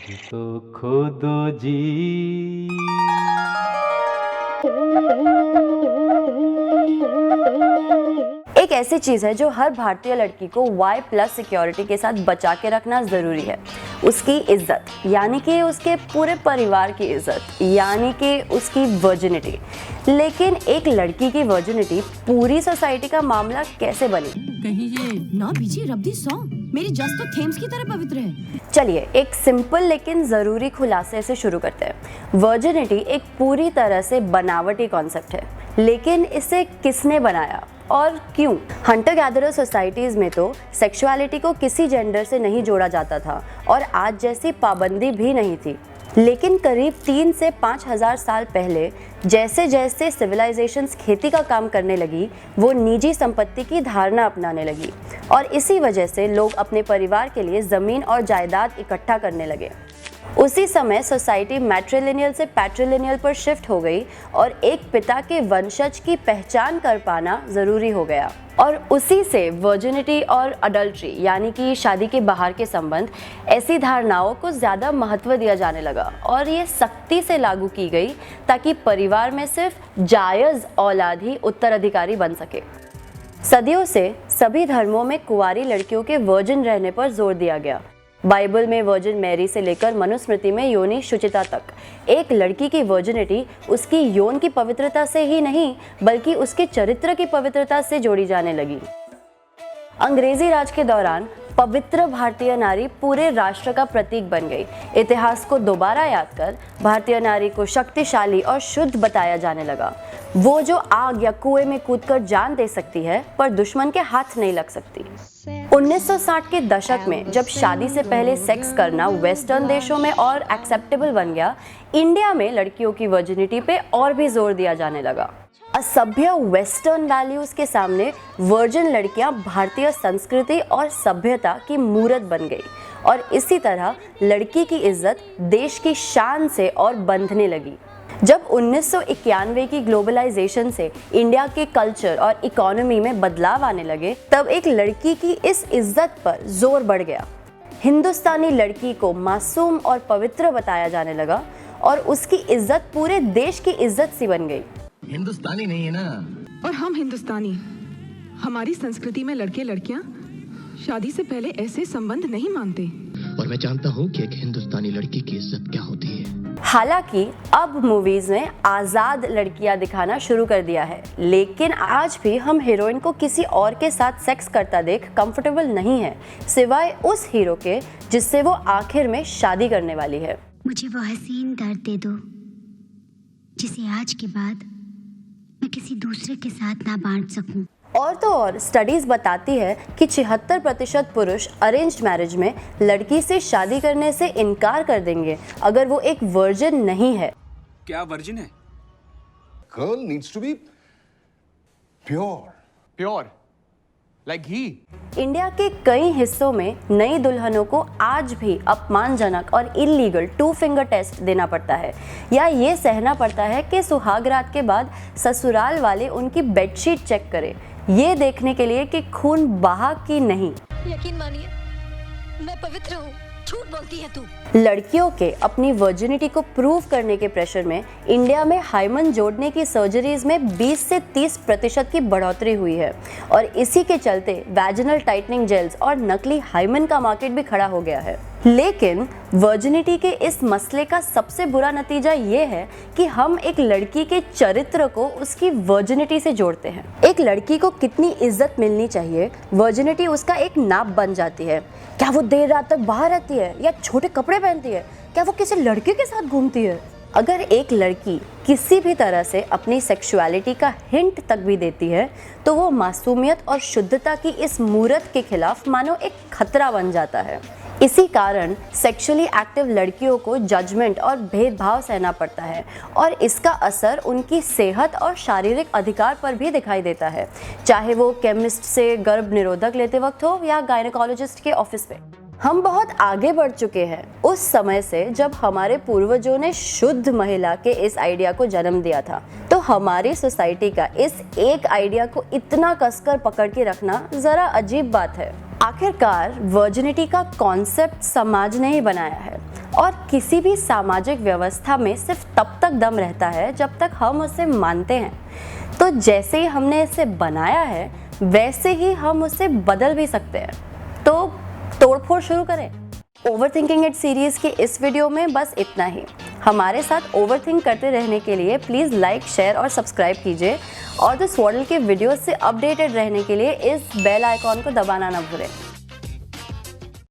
तो खो दो जी। एक ऐसी चीज है जो हर भारतीय लड़की को Y+ सिक्योरिटी के साथ बचा के रखना जरूरी है। उसकी इज्जत, यानी कि उसके पूरे परिवार की इज्जत, यानी कि उसकी वर्जिनिटी। लेकिन एक लड़की की वर्जिनिटी पूरी सोसाइटी का मामला कैसे बनी? कहीं ये ना बीजी रब्दी सॉन्ग मेरी जस्ट तो थेम्स की तरह पवित्र है। चलिए एक सिंपल लेकिन ज़रूरी खुलासे से शुरू करते हैं। वर्जिनिटी एक पूरी तरह से बनावटी कॉन्सेप्ट है, लेकिन इसे किसने बनाया और क्यों? हंटर गैदरर सोसाइटीज़ में तो सेक्सुअलिटी को किसी जेंडर से नहीं जोड़ा जाता था और आज जैसी पाबंदी भी नहीं थी। लेकिन करीब 3 से 5,000 साल पहले जैसे जैसे सिविलाइजेशंस खेती का काम करने लगी, वो निजी संपत्ति की धारणा अपनाने लगी और इसी वजह से लोग अपने परिवार के लिए ज़मीन और जायदाद इकट्ठा करने लगे। उसी समय सोसाइटी मैट्रिलिनियल से पैट्रिलिनियल पर शिफ्ट हो गई और एक पिता के वंशज की पहचान कर पाना ज़रूरी हो गया। और उसी से वर्जिनिटी और अडल्ट्री, यानी कि शादी के बाहर के संबंध, ऐसी धारणाओं को ज़्यादा महत्व दिया जाने लगा और ये सख्ती से लागू की गई ताकि परिवार में सिर्फ जायज़ औलाद ही उत्तराधिकारी बन सके। सदियों से सभी धर्मों में कुंवारी लड़कियों के वर्जिन रहने पर जोर दिया गया। बाइबल में वर्जिन मैरी से लेकर मनुस्मृति में योनि शुचिता तक एक लड़की की वर्जिनिटी उसकी यौन की पवित्रता से ही नहीं, बल्कि उसके चरित्र की पवित्रता से जोड़ी जाने लगी। अंग्रेजी राज के दौरान पवित्र भारतीय नारी पूरे राष्ट्र का प्रतीक बन गई। इतिहास को दोबारा याद कर भारतीय नारी को शक्तिशाली और शुद्ध बताया जाने लगा। वो जो आग या कुएं में कूदकर जान दे सकती है, पर दुश्मन के हाथ नहीं लग सकती। 1960 के दशक में जब शादी से पहले सेक्स करना वेस्टर्न देशों में और एक्सेप्टेबल बन गया, इंडिया में लड़कियों की वर्जिनिटी पे और भी जोर दिया जाने लगा। असभ्य वेस्टर्न वैल्यूज के सामने वर्जिन लड़कियां भारतीय संस्कृति और सभ्यता की मूरत बन गई और इसी तरह लड़की की इज्जत देश की शान से और बंधने लगी। जब 1991 की ग्लोबलाइजेशन से इंडिया के कल्चर और इकोनॉमी में बदलाव आने लगे, तब एक लड़की की इस इज्जत पर जोर बढ़ गया। हिंदुस्तानी लड़की को मासूम और पवित्र बताया जाने लगा और उसकी इज्जत पूरे देश की इज्जत सी बन गई। हिंदुस्तानी नहीं है ना? और हम हिंदुस्तानी, हमारी संस्कृति में लड़के लड़कियां शादी से पहले ऐसे संबंध नहीं मानते। और मैं जानता हूँ कि एक हिंदुस्तानी लड़की की इज्जत क्या होती है। हालांकि अब मूवीज ने आजाद लड़कियां दिखाना शुरू कर दिया है, लेकिन आज भी हम हीरोइन को किसी और के साथ सेक्स करता देख कंफर्टेबल नहीं है, सिवाय उस हीरो के जिससे वो आखिर में शादी करने वाली है। मुझे वो हसीन दर्द दे दो जिसे आज के बाद मैं किसी दूसरे के साथ ना बांट सकूं। और तो और स्टडीज बताती है कि 76% पुरुष अरेंज्ड मैरिज में लड़की से शादी करने से इनकार कर देंगे अगर वो एक वर्जिन नहीं है। क्या वर्जिन है? Girl needs to be pure. Pure like ghee. India के कई हिस्सों में नई दुल्हनों को आज भी अपमानजनक और इलीगल 2 फिंगर टेस्ट देना पड़ता है, या ये सहना पड़ता है कि सुहागरात के बाद ससुराल वाले उनकी बेडशीट चेक करें, ये देखने के लिए कि खून बहा कि नहीं। यकीन मानिए, मैं पवित्र हूँ, झूठ बोलती है तू। लड़कियों के अपनी वर्जिनिटी को प्रूव करने के प्रेशर में इंडिया में हाइमन जोड़ने की सर्जरीज में 20 से 30% की बढ़ोतरी हुई है और इसी के चलते वैजिनल टाइटनिंग जेल्स और नकली हाइमन का मार्केट भी खड़ा हो गया है। लेकिन वर्जिनिटी के इस मसले का सबसे बुरा नतीजा ये है कि हम एक लड़की के चरित्र को उसकी वर्जिनिटी से जोड़ते हैं। एक लड़की को कितनी इज्जत मिलनी चाहिए, वर्जिनिटी उसका एक नाप बन जाती है। क्या वो देर रात तक बाहर रहती है या छोटे कपड़े पहनती है? क्या वो किसी लड़के के साथ घूमती है? अगर एक लड़की किसी भी तरह से अपनी सेक्सुअलिटी का हिंट तक भी देती है, तो वो मासूमियत और शुद्धता की इस मूरत के खिलाफ मानो एक खतरा बन जाता है। इसी कारण सेक्सुअली एक्टिव लड़कियों को जजमेंट और भेदभाव सहना पड़ता है और इसका असर उनकी सेहत और शारीरिक अधिकार पर भी दिखाई देता है, चाहे वो केमिस्ट से गर्भ निरोधक लेते वक्त हो या गायनेकोलॉजिस्ट के ऑफिस पे। हम बहुत आगे बढ़ चुके हैं उस समय से जब हमारे पूर्वजों ने शुद्ध महिला के इस आइडिया को जन्म दिया था। तो हमारी सोसाइटी का इस एक आइडिया को इतना कसकर पकड़ के रखना जरा अजीब बात है। आखिरकार वर्जिनिटी का कॉन्सेप्ट समाज ने ही बनाया है और किसी भी सामाजिक व्यवस्था में सिर्फ तब तक दम रहता है जब तक हम उसे मानते हैं। तो जैसे ही हमने इसे बनाया है वैसे ही हम उसे बदल भी सकते हैं। तो तोड़फोड़ शुरू करें। ओवरथिंकिंग इट सीरीज की इस वीडियो में बस इतना ही। हमारे साथ ओवरथिंक करते रहने के लिए प्लीज़ लाइक, शेयर और सब्सक्राइब कीजिए और द स्वॉडल के वीडियो से अपडेटेड रहने के लिए इस बेल आइकॉन को दबाना ना भूलें।